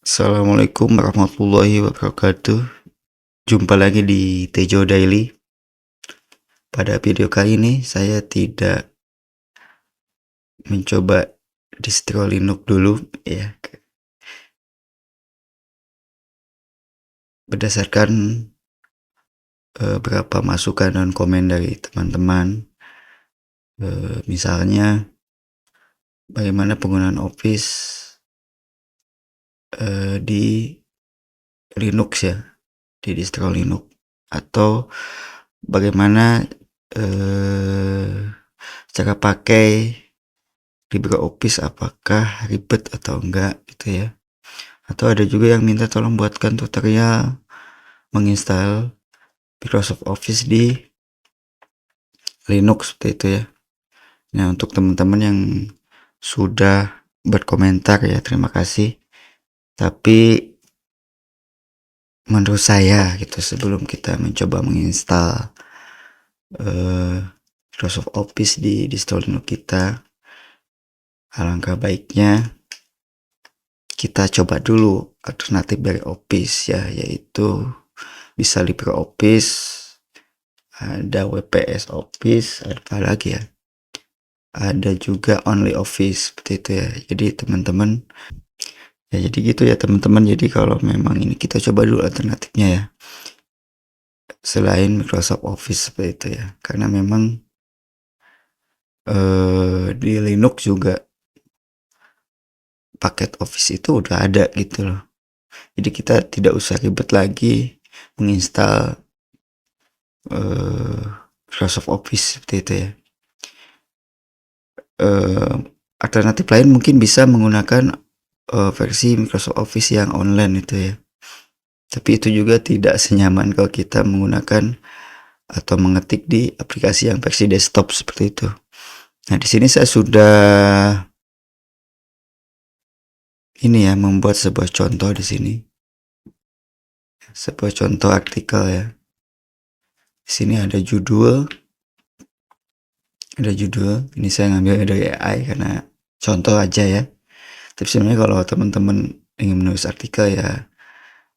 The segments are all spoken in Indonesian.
Assalamualaikum warahmatullahi wabarakatuh. Jumpa lagi di Tejo Daily. Pada video kali ini saya tidak mencoba distro Linux dulu ya. Berdasarkan beberapa masukan dan komen dari teman-teman, misalnya bagaimana penggunaan Office di Linux ya, di distro Linux, atau bagaimana cara pakai LibreOffice, apakah ribet atau enggak gitu ya. Atau ada juga yang minta tolong buatkan tutorial menginstal Microsoft Office di Linux seperti itu ya. Nah, untuk teman-teman yang sudah berkomentar ya, terima kasih. Tapi menurut saya gitu, sebelum kita mencoba menginstal Microsoft Office di distro Linux kita, alangkah baiknya kita coba dulu alternatif dari Office ya, yaitu bisa LibreOffice, ada WPS Office, apa lagi ya, ada juga OnlyOffice seperti itu ya. Jadi teman-teman ya, jadi gitu ya teman-teman. Jadi kalau memang ini kita coba dulu alternatifnya ya, selain Microsoft Office seperti itu ya, karena memang di Linux juga paket Office itu udah ada gitu loh. Jadi kita tidak usah ribet lagi menginstal Microsoft Office seperti itu ya. Alternatif lain mungkin bisa menggunakan versi Microsoft Office yang online itu ya. Tapi itu juga tidak senyaman kalau kita menggunakan atau mengetik di aplikasi yang versi desktop seperti itu. Nah, di sini saya sudah ini ya, membuat sebuah contoh di sini. Sebuah contoh artikel ya. Di sini ada judul. Ini saya ngambil dari AI karena contoh aja ya. Tapi sebenarnya kalau teman-teman ingin menulis artikel ya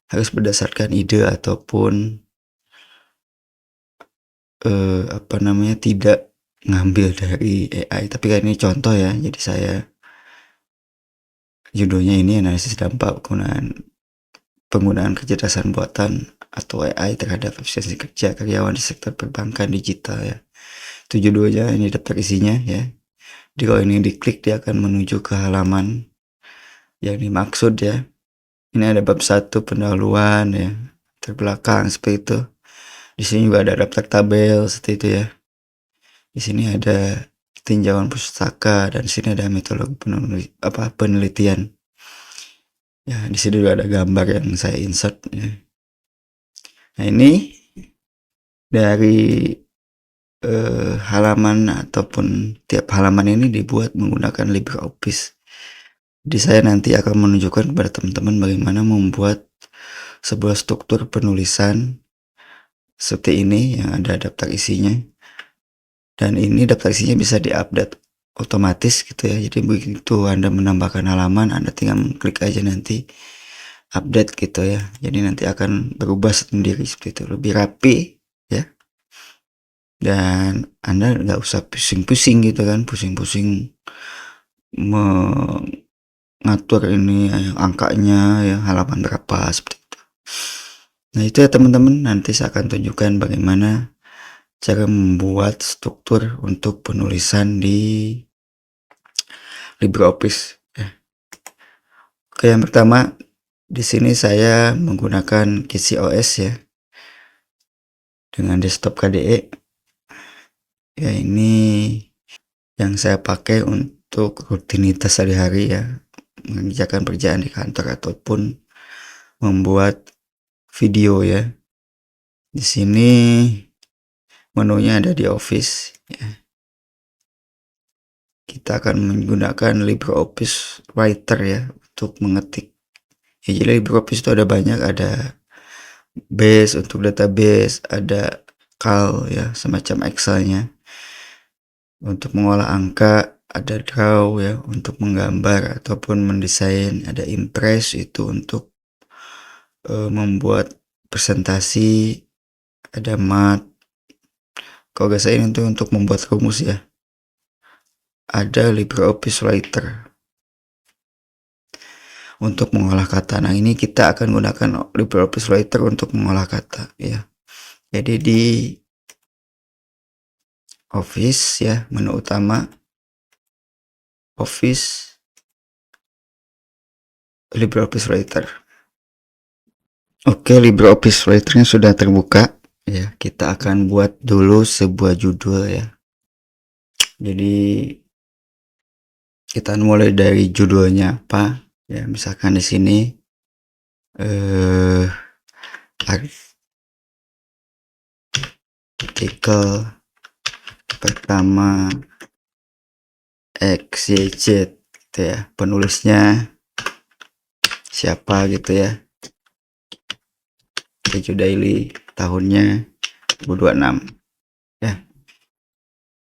harus berdasarkan ide ataupun tidak ngambil dari AI. Tapi kan ini contoh ya, jadi saya judulnya ini analisis dampak penggunaan kecerdasan buatan atau AI terhadap efisiensi kerja karyawan di sektor perbankan digital ya. Itu judulnya, ini daftar isinya ya. Jadi kalau ini diklik dia akan menuju ke halaman yang dimaksud ya. Ini ada bab 1 pendahuluan ya, terbelakang seperti itu. Di sini juga ada daftar tabel seperti itu ya. Di sini ada tinjauan pustaka dan di sini ada metodologi penelitian. Ya, di sini juga ada gambar yang saya insert ya. Nah, ini dari halaman ataupun tiap halaman ini dibuat menggunakan LibreOffice. Jadi saya nanti akan menunjukkan kepada teman-teman bagaimana membuat sebuah struktur penulisan seperti ini yang ada daftar isinya. Dan ini daftar isinya bisa diupdate otomatis gitu ya. Jadi begitu Anda menambahkan halaman, Anda tinggal klik aja nanti update gitu ya. Jadi nanti akan berubah sendiri seperti itu, lebih rapi ya. Dan Anda nggak usah pusing-pusing gitu kan, pusing-pusing mengatur ini angkanya ya, halaman berapa seperti itu. Nah, itu ya teman-teman, nanti saya akan tunjukkan bagaimana cara membuat struktur untuk penulisan di LibreOffice ya. Oke, yang pertama di sini saya menggunakan KCOS ya, dengan desktop KDE. Ya, ini yang saya pakai untuk rutinitas sehari-hari ya, mengerjakan pekerjaan di kantor ataupun membuat video ya. Di sini menunya ada di Office ya. Kita akan menggunakan LibreOffice Writer ya untuk mengetik. Ya, jadi LibreOffice itu ada banyak, ada base untuk database, ada Cal ya, semacam Excelnya untuk mengolah angka, ada draw ya untuk menggambar ataupun mendesain, ada impress itu untuk membuat presentasi, ada mat kalau gak salah ini untuk membuat rumus ya, ada LibreOffice Writer untuk mengolah kata. Nah ini kita akan gunakan LibreOffice Writer untuk mengolah kata ya. Jadi di Office ya, menu utama Office, LibreOffice Writer. Oke, LibreOffice Writer-nya sudah terbuka ya. Kita akan buat dulu sebuah judul ya. Jadi kita mulai dari judulnya apa ya, misalkan di sini artikel pertama XYZ gitu ya, penulisnya siapa gitu ya, Keju Daily, tahunnya 2026 ya.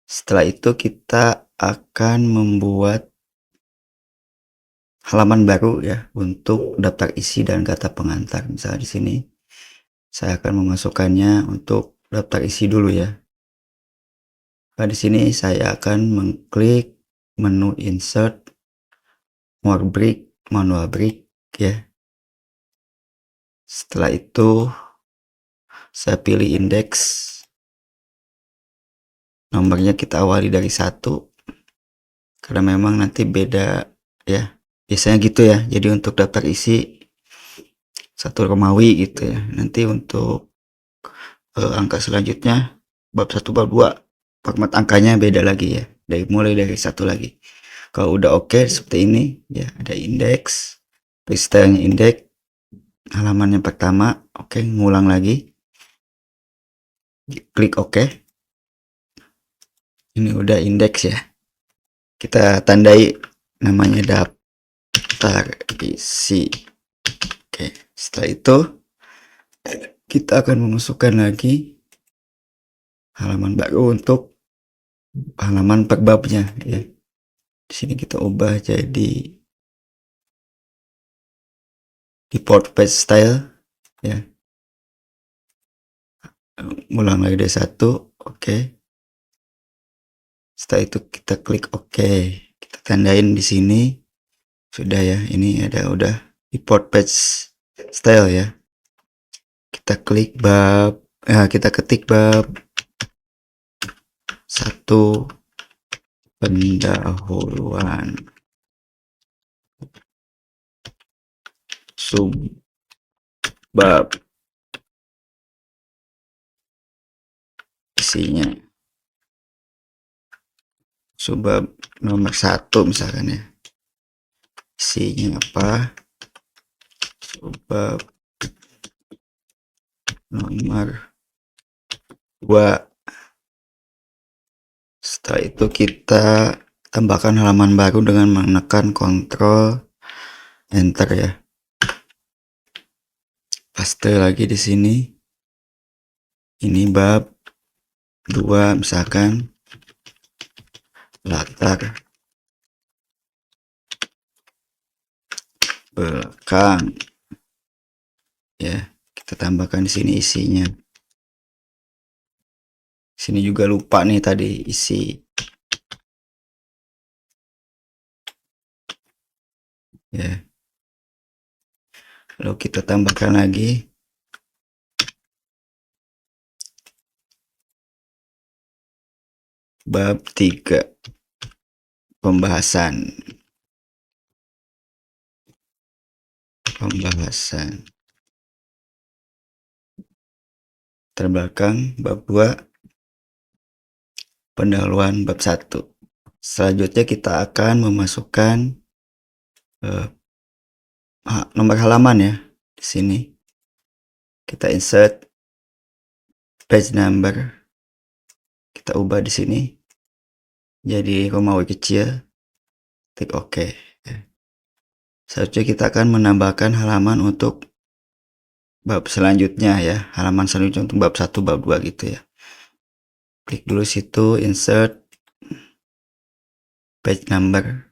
Setelah itu kita akan membuat halaman baru ya untuk daftar isi dan kata pengantar. Misalnya di sini saya akan memasukkannya untuk daftar isi dulu ya. Nah, di sini saya akan mengklik menu insert, more brick, manual brick ya. Setelah itu saya pilih indeks, nomornya kita awali dari 1 karena memang nanti beda ya, biasanya gitu ya. Jadi untuk daftar isi 1 Romawi gitu ya. Nanti untuk angka selanjutnya bab 1 bab 2 format angkanya beda lagi ya, mulai dari 1 lagi. Kalau udah oke seperti ini ya, ada indeks, stylenya indeks, halaman yang pertama, oke, ngulang lagi, klik oke. Ini udah indeks ya, kita tandai namanya daftar isi. Oke, setelah itu kita akan memasukkan lagi halaman baru untuk halaman per babnya ya. Di sini kita ubah jadi default page style ya. Ulang lagi dari 1, oke. Setelah itu kita klik oke. Kita tandain di sini sudah ya. Ini ada udah default page style ya. Kita klik bab, kita ketik bab 1 pendahuluan subbab isinya subbab nomor 1 misalkan ya, isinya apa, subbab nomor 2. Setelah itu kita tambahkan halaman baru dengan menekan Ctrl Enter ya. Paste lagi di sini. Ini bab 2 misalkan, latar belakang ya. Kita tambahkan di sini isinya. Sini juga lupa nih tadi isi ya. Lalu kita tambahkan lagi bab 3 pembahasan terbelakang, bab 2 pendahuluan bab 1. Selanjutnya kita akan memasukkan nomor halaman ya. Di sini kita insert page number, kita ubah di sini jadi Romawi kecil, klik OK. Selanjutnya kita akan menambahkan halaman untuk bab selanjutnya ya, halaman selanjutnya untuk bab 1 bab 2 gitu ya. Klik dulu situ, insert, page number.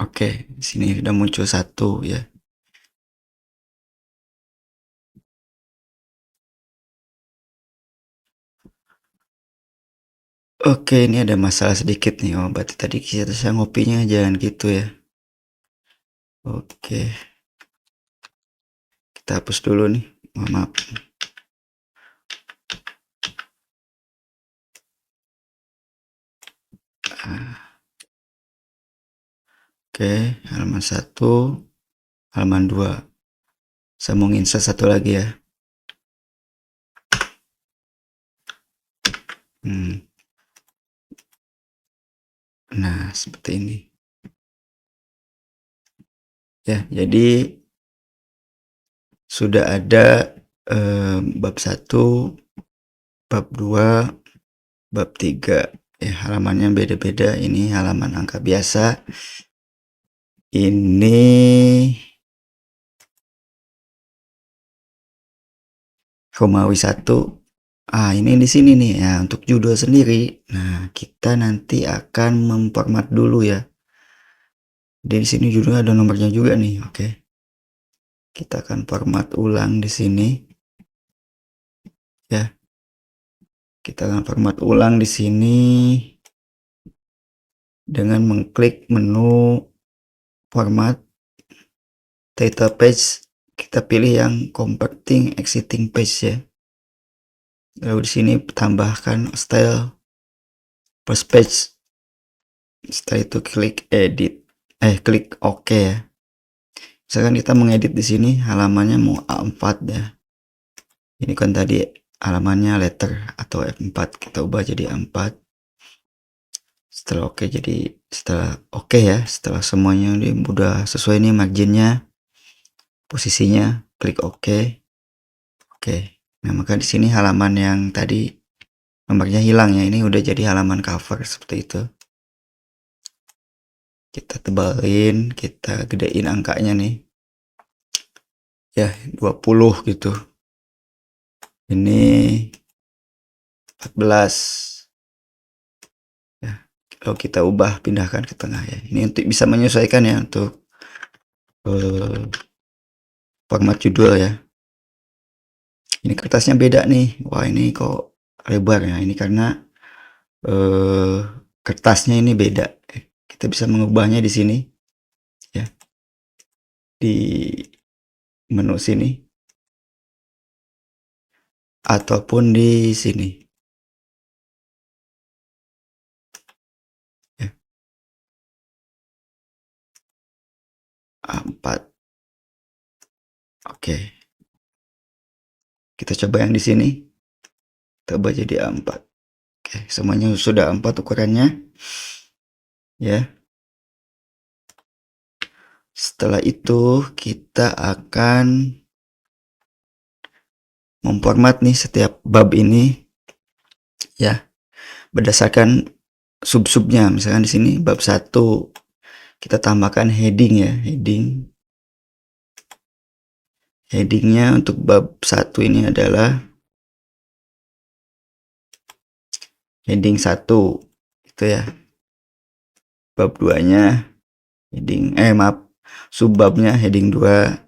Oke, di sini udah muncul 1 ya. Oke, ini ada masalah sedikit nih. Oh, berarti tadi saya ngopinya jangan gitu ya. Oke. Kita hapus dulu nih. Maaf. Oke, halaman 1, halaman 2. Saya mau insert satu lagi ya. Nah, seperti ini. Ya, jadi sudah ada bab 1, bab 2, bab 3. Ya, halamannya beda-beda. Ini halaman angka biasa. Ini Romawi 1. Ini di sini nih ya untuk judul sendiri. Nah, kita nanti akan memformat dulu ya. Di sini judulnya ada nomornya juga nih. Oke. Kita akan format ulang di sini. Ya. Kita akan format ulang di sini dengan mengklik menu format title page. Kita pilih yang converting existing page ya. Lalu di sini tambahkan style first page. Setelah itu klik edit. Klik OK ya. Misalkan kita mengedit di sini halamannya mau A4 ya. Ini kan tadi halamannya letter atau F4, kita ubah jadi A4. Setelah OK ya, setelah semuanya udah sesuai nih marginnya, posisinya, klik OK. Oke. Nah, maka di sini halaman yang tadi nomornya hilang ya, ini udah jadi halaman cover seperti itu. Kita tebalin, kita gedein angkanya nih. Ya, 20 gitu. Ini 14. Ya, kalau kita ubah, pindahkan ke tengah ya. Ini untuk bisa menyesuaikan ya untuk format judul ya. Ini kertasnya beda nih. Wah, ini kok lebar ya. Ini karena kertasnya ini beda. Kita bisa mengubahnya di sini ya. Di menu sini ataupun di sini ya. A4. Oke. Kita coba yang di sini. Coba jadi A4. Oke, semuanya sudah A4 ukurannya. Ya. Setelah itu kita akan memformat nih setiap bab ini ya berdasarkan sub-subnya. Misalkan di sini bab 1 kita tambahkan heading ya, headingnya untuk bab 1 ini adalah heading 1 itu ya. Bab 2 nya heading subbabnya heading 2.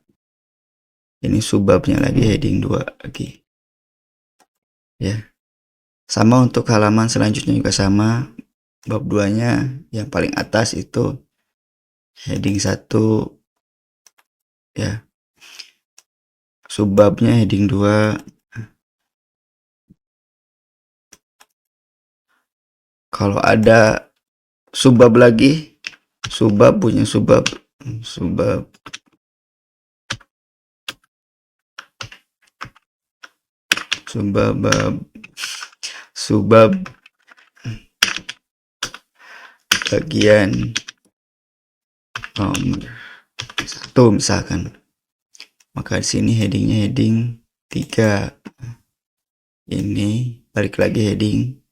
Ini subbabnya lagi heading 2 lagi ya. Sama untuk halaman selanjutnya juga sama. Bab 2 nya yang paling atas itu heading 1 ya. Subbabnya heading 2. Kalau ada subbab lagi, subbab bagian nomor 1 misalkan. Maka di sini headingnya heading 3. Ini balik lagi heading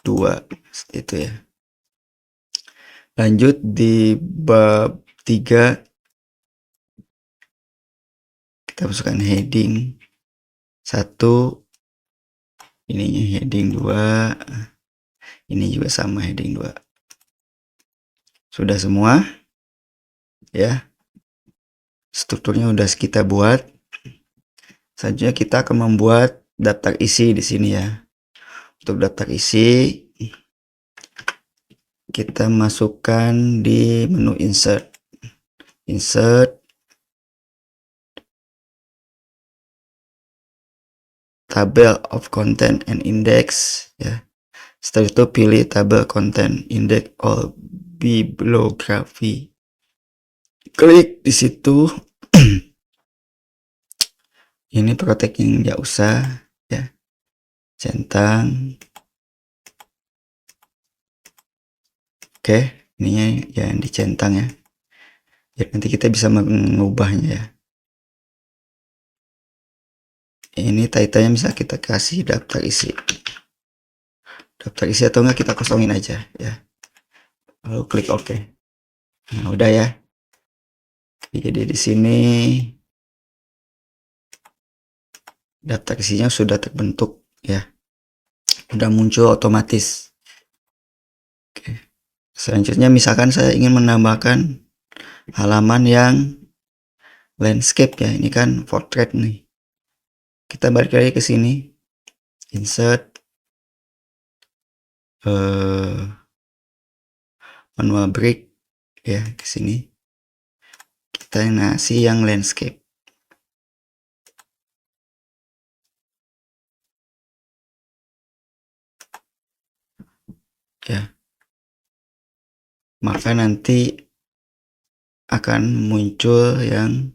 2 itu ya. Lanjut di bab 3 kita masukkan heading 1, ininya heading 2, Ini juga sama, heading 2. Sudah semua ya, strukturnya udah kita buat. Selanjutnya kita akan membuat daftar isi di sini ya. Untuk daftar isi kita masukkan di menu insert table of content and index ya. Setelah itu pilih table content, index or bibliography. Klik di situ. Ini protect yang nggak usah ya. Centang. Oke, ininya yang dicentang ya. Ya nanti kita bisa mengubahnya ya. Ini title-nya bisa kita kasih daftar isi. Daftar isi atau enggak kita kosongin aja ya. Lalu klik OK. Nah, udah ya. Jadi di sini daftar isinya sudah terbentuk ya. Udah muncul otomatis. Oke. Selanjutnya misalkan saya ingin menambahkan halaman yang landscape ya. Ini kan portrait nih. Kita balik lagi ke sini. Insert manual break ya, ke sini. Kita ngasih yang landscape. Ya. Maka nanti akan muncul yang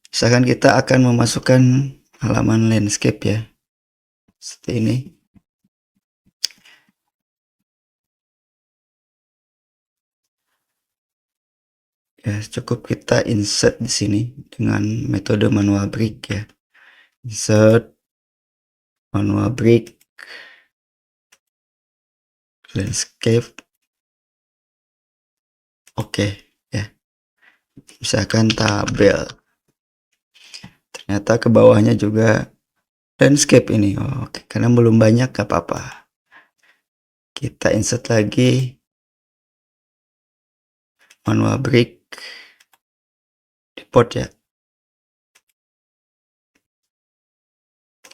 misalkan kita akan memasukkan halaman landscape ya. Seperti ini. Ya, cukup kita insert di sini dengan metode manual break ya. Insert manual break landscape. Oke ya. Misalkan tabel. Ternyata ke bawahnya juga landscape ini. Oh, oke, karena belum banyak gak apa-apa. Kita insert lagi manual break deport ya.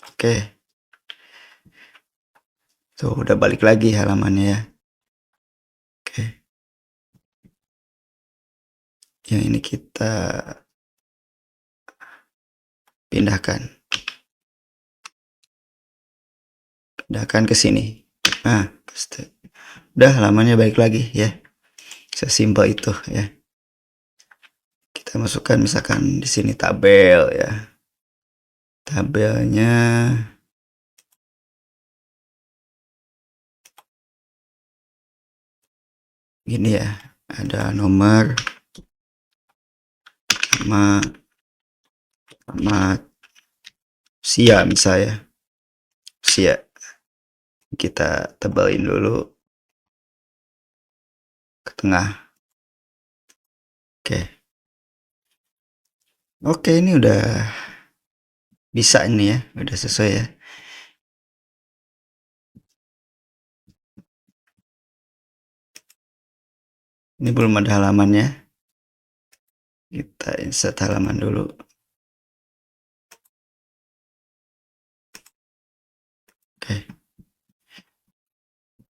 Oke. Tuh udah balik lagi halamannya ya. Oke. Yang ini kita pindahkan ke sini. Nah, udah halamannya balik lagi ya. Sesimpel itu ya. Kita masukkan misalkan di sini tabel ya. Tabelnya gini ya. Ada nomor sama usia misalnya. Usia. Kita tebalin dulu ke tengah. Oke, ini udah bisa ini ya, udah sesuai ya. Ini belum ada halamannya. Kita insert halaman dulu. Oke.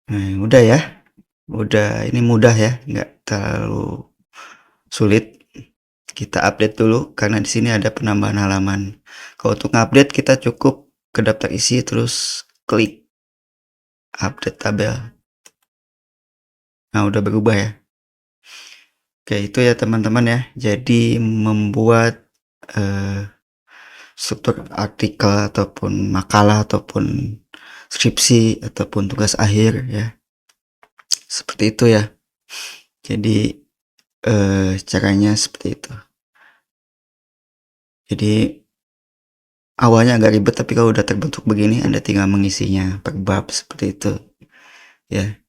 Nah, udah ya. Udah, ini mudah ya, nggak terlalu sulit. Kita update dulu karena di sini ada penambahan halaman. Kalau untuk update kita cukup ke daftar isi terus klik update tabel. Nah, udah berubah ya. Oke, itu ya teman-teman ya. Jadi membuat struktur artikel ataupun makalah ataupun skripsi ataupun tugas akhir ya. Seperti itu ya. Jadi caranya seperti itu. Jadi awalnya agak ribet tapi kalau udah terbentuk begini Anda tinggal mengisinya per bab seperti itu ya.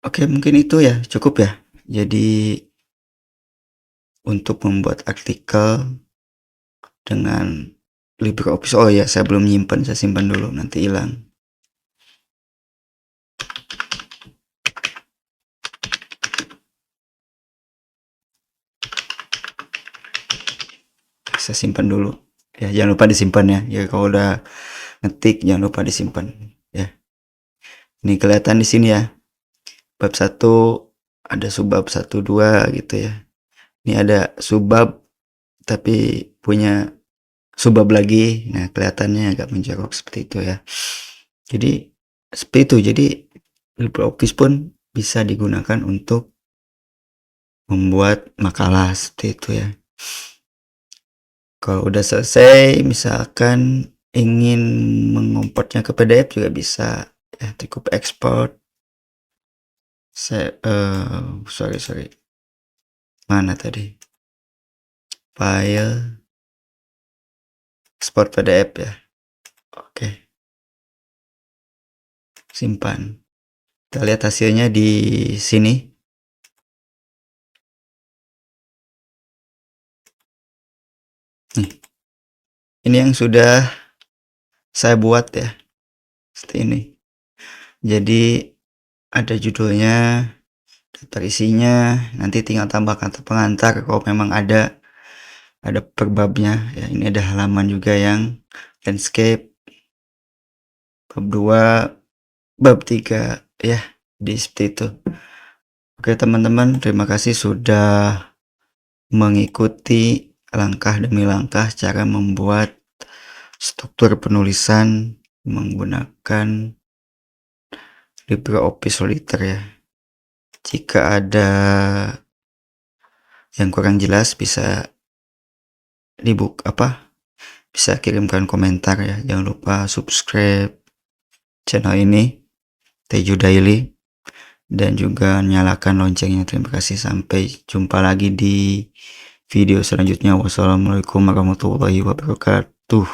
Oke, mungkin itu ya, cukup ya. Jadi untuk membuat artikel dengan LibreOffice. Oh ya, saya belum nyimpan, saya simpan dulu nanti hilang. Saya simpan dulu. Ya, jangan lupa disimpan ya. Ya kalau udah ngetik jangan lupa disimpan ya. Ini kelihatan di sini ya. Bab 1 ada subbab 1 2 gitu ya. Ini ada subbab tapi punya subbab lagi. Nah, kelihatannya agak menjorok seperti itu ya. Jadi seperti itu. Jadi LibreOffice pun bisa digunakan untuk membuat makalah seperti itu ya. Kalau udah selesai misalkan ingin mengimportnya ke PDF juga bisa ya, cukup ekspor. Saya sorry. Mana tadi? File ekspor PDF ya. Oke. Simpan. Kita lihat hasilnya di sini. Nih. Ini yang sudah saya buat ya. Seperti ini. Jadi ada judulnya, daftar isinya, nanti tinggal tambah kata pengantar kalau memang ada per babnya ya. Ini ada halaman juga yang landscape, bab 2, bab 3 ya. Jadi seperti itu. Oke teman-teman, terima kasih sudah mengikuti langkah demi langkah cara membuat struktur penulisan menggunakan LibreOffice Solitaire ya. Jika ada yang kurang jelas bisa bisa kirimkan komentar ya. Jangan lupa subscribe channel ini Tejo Daily dan juga nyalakan loncengnya. Terima kasih, sampai jumpa lagi di video selanjutnya. Wassalamualaikum warahmatullahi wabarakatuh.